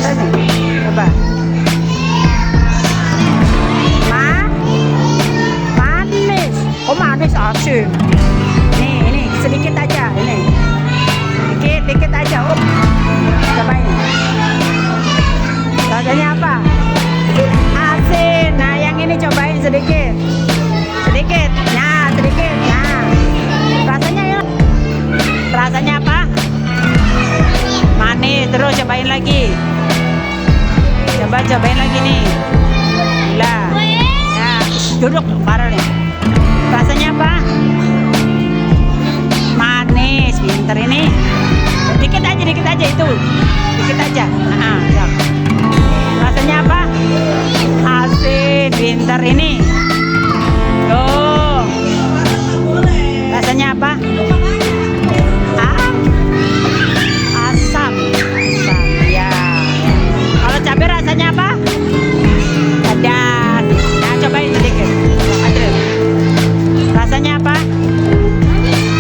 Sini. Coba. Manis. Oh manis asin. Ini sedikit aja ini. Dikit aja. Cobain. Rasanya apa? Asin. Nah, yang ini cobain sedikit. Sedikit. Nah, sedikit. Nah. Rasanya ya. Rasanya apa? Manis. Terus cobain lagi. Cobain lagi nih. Lah. Ya, duduk parahnya. Rasanya apa? Manis. Pinter ini. Dikit aja itu. Dikit aja. Nah, ya. Rasanya apa? Asin. Pinter ini. Tuh. Rasanya apa? Asam. Ya. Kalau cabai rasanya apa? Pedas. Nah, cobain sedikit. Adil. Rasanya apa?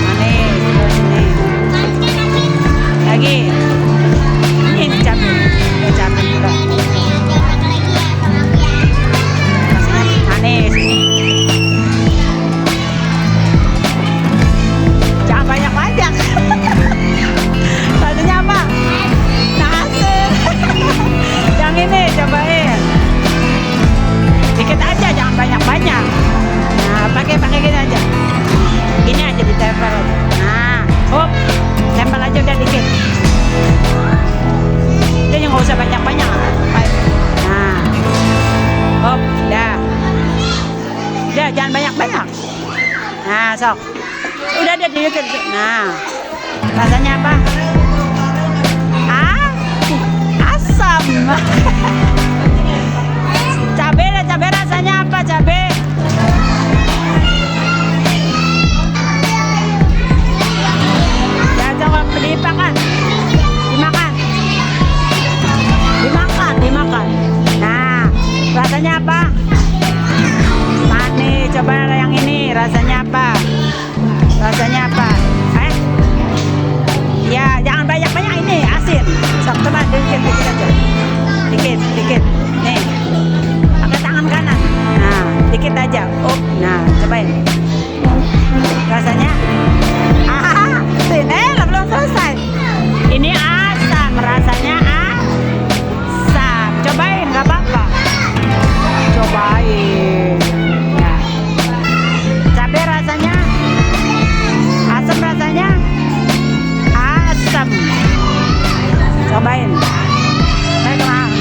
Manis. Terus ini. Lagi. Ini cabai. Cabai juga. Rasanya manis. Jangan banyak-banyak. Rasanya apa? Asin. Yang ini cobain. Dikit aja, jangan banyak-banyak. Nah, pakai gini aja. Gini aja ditempel aja. Nah, hop, tempel aja udah dikit. Jadi nggak usah banyak-banyak. Nah, hop, dah. Udah, jangan banyak-banyak. Nah, sok. Udah dikit. Nah, rasanya apa? Asam. Cabai rasanya apa? Cabai. Ya, jangan dimakan. Dimakan. Nah, rasanya apa? Manis. Coba yang ini rasanya apa? Rasanya apa? Ya, jangan banyak-banyak ini asin. Sok, coba dikit aja. Dikit. Nih. Pakai tangan kanan. Nah, dikit aja. Nah, cobain. Rasanya asin. Belum selesai. Ini asam, rasanya asam. Cobain, nggak apa-apa. Cobain. Ya. Cabai rasanya asam, rasanya asam. Cobain.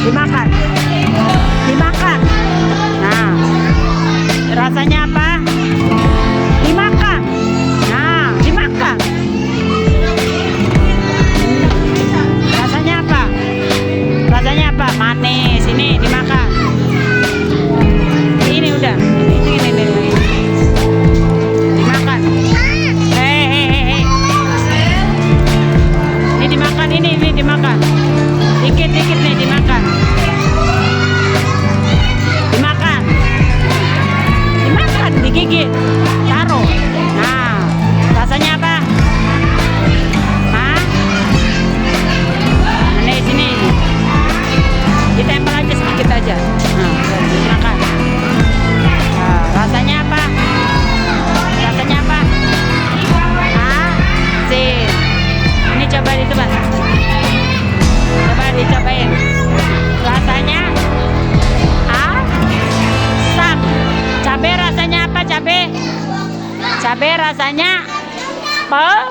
Dimakan. Nah, rasanya apa? Dimakan. Nah, dimakan. Rasanya apa? Manis. Ini dimakan. Ini udah. Ini. Dimakan. Hei. Ini dimakan. Ini dimakan. Dikit nih dimakan. Digigit. Taruh. Nah, rasanya apa? Sini. Ditempel aja sedikit aja. Nah, dimakan. Nah, rasanya apa? Asin. Ini coba dicobain. Rasanya asam. Cabai rasanya apa? Cabai rasanya pedas.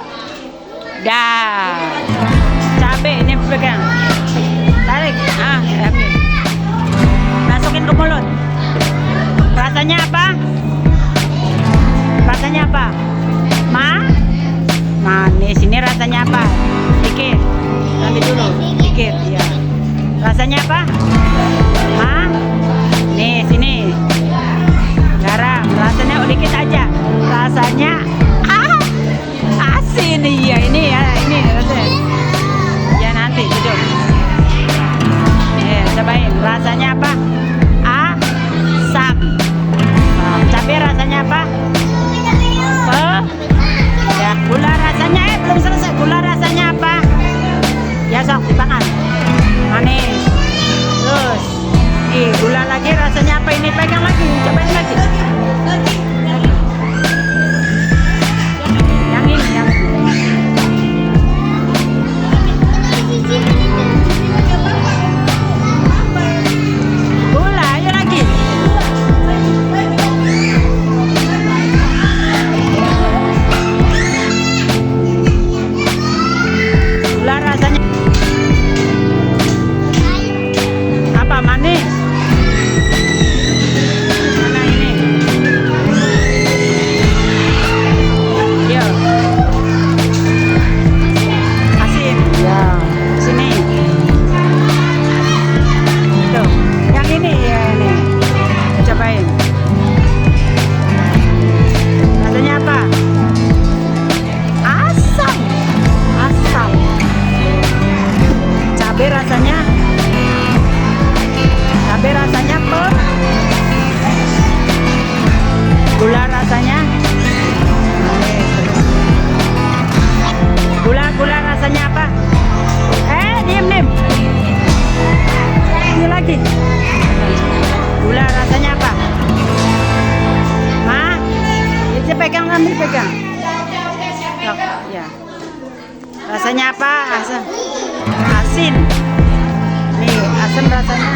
Cabai ini pegang. Tarik. Ambil. Masukin ke mulut. Rasanya apa? Manis. Ini rasanya apa? Dikit. Ambil dulu. Dikit, ya. Rasanya apa? Nih, sini. Garam. Rasanya dikit aja. Rasanya asin. Iya, ini rasanya. Ya nanti duduk. Cobain. Rasanya apa? Asam. Cabai rasanya apa? Ya, gula rasanya belum selesai. Gula rasanya apa? Ya sok dimakan. Manis. gula lagi. Rasanya apa ini? Pegang lagi, cobain lagi. Yang ini, yang gula, ayo lagi. Gula rasanya apa? Manis. Mana ini? Yo. Asin. Ya, sini. Tuh, yang ini ya ini. Cobain. Rasanya apa? Asam. Asam. Cabai rasanya. Cabai rasanya apa? Gula rasanya. Gula rasanya apa? Diem. Ini lagi. Gula rasanya apa? Ma? Ini pegang, ambil pegang. Oh, ya. Rasanya apa? Asam. Asin. Nih, asam rasanya.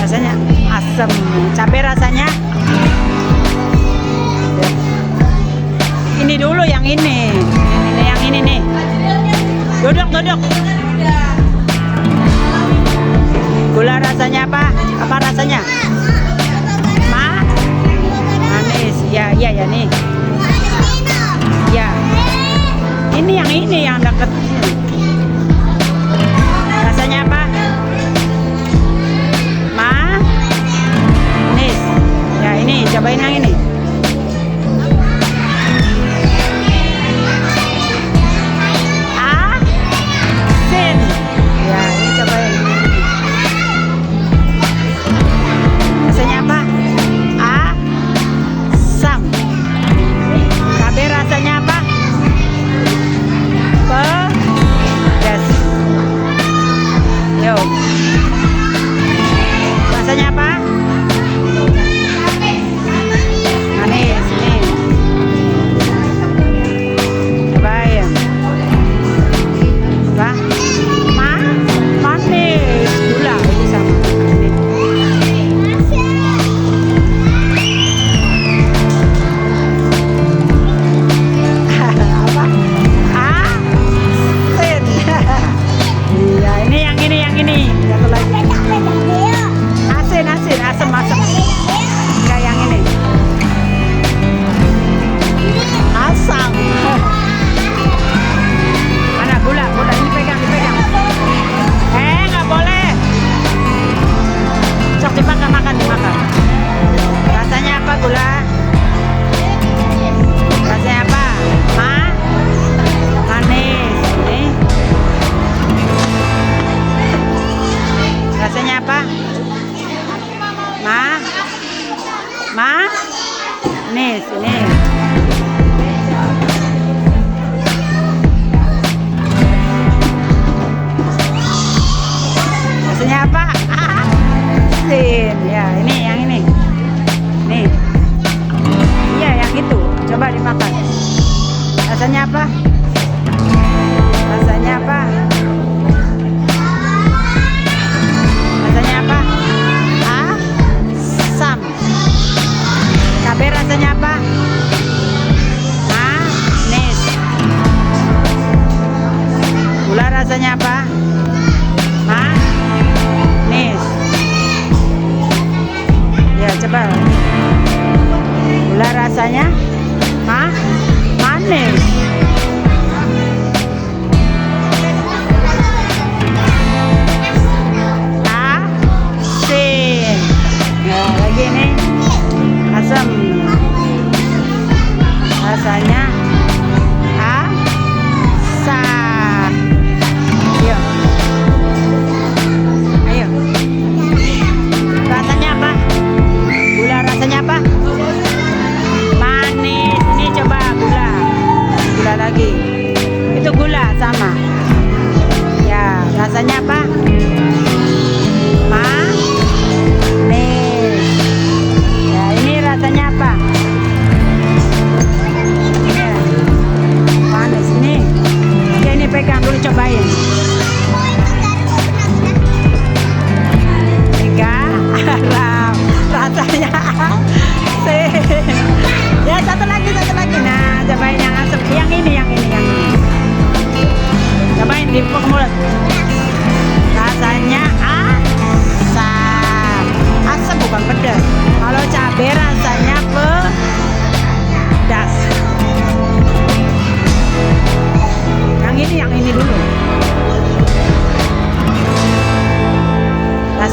Rasanya asam. Cabai rasanya. Ini dulu yang ini. Yang ini nih. Duduk. Gula rasanya apa? Apa rasanya? Manis. Ya nih. Ya. Ini yang deket sini. Rasanya apa? Manis. Ya ini, cobain yang ini. Asin. Ya, ini cobain. Rasanya apa? Asam. Cabai rasanya apa? Pedas. Yo. Rasanya apa? Manis. Ini. Cobain. Apa? Manis. Gula ini sama. Ini. Apa? Asin. Iya, ini yang ini. Satu lagi. Asin, asam. Enggak yang ini. Asam. Mana gula ini dipegang. Nggak boleh. Cok dimakan. Rasanya apa gula? Rasanya apa? Manis. Ini. Rasanya apa? Manis. Ini. Rasanya apa? Asin. Ya, ini yang ini. Nih. Iya, yang itu. Coba dimakan. Rasanya apa? Rasanya apa? Rasanya apa? Asam. Cabai rasanya apa? Manis. Gula rasanya apa? Manis. Ya, coba. Gula rasanya manis. Asin. Ya, lagi nih. Asam. Rasanya asam. Ayo. Rasanya apa? Gula rasanya apa? Manis.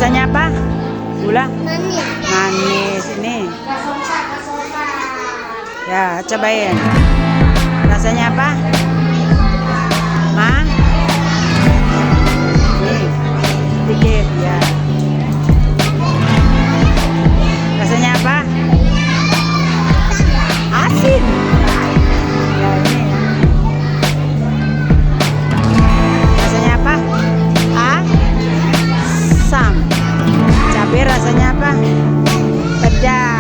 Rasanya apa? Gula? Manis. Manis ini. Gasosa. Ya, cobain. Rasanya apa? Ma? Nih, sedikit ya. Rasanya apa? Asin. Ya, ini. Rasanya apa? Asam. Cabai rasanya apa? Pedas.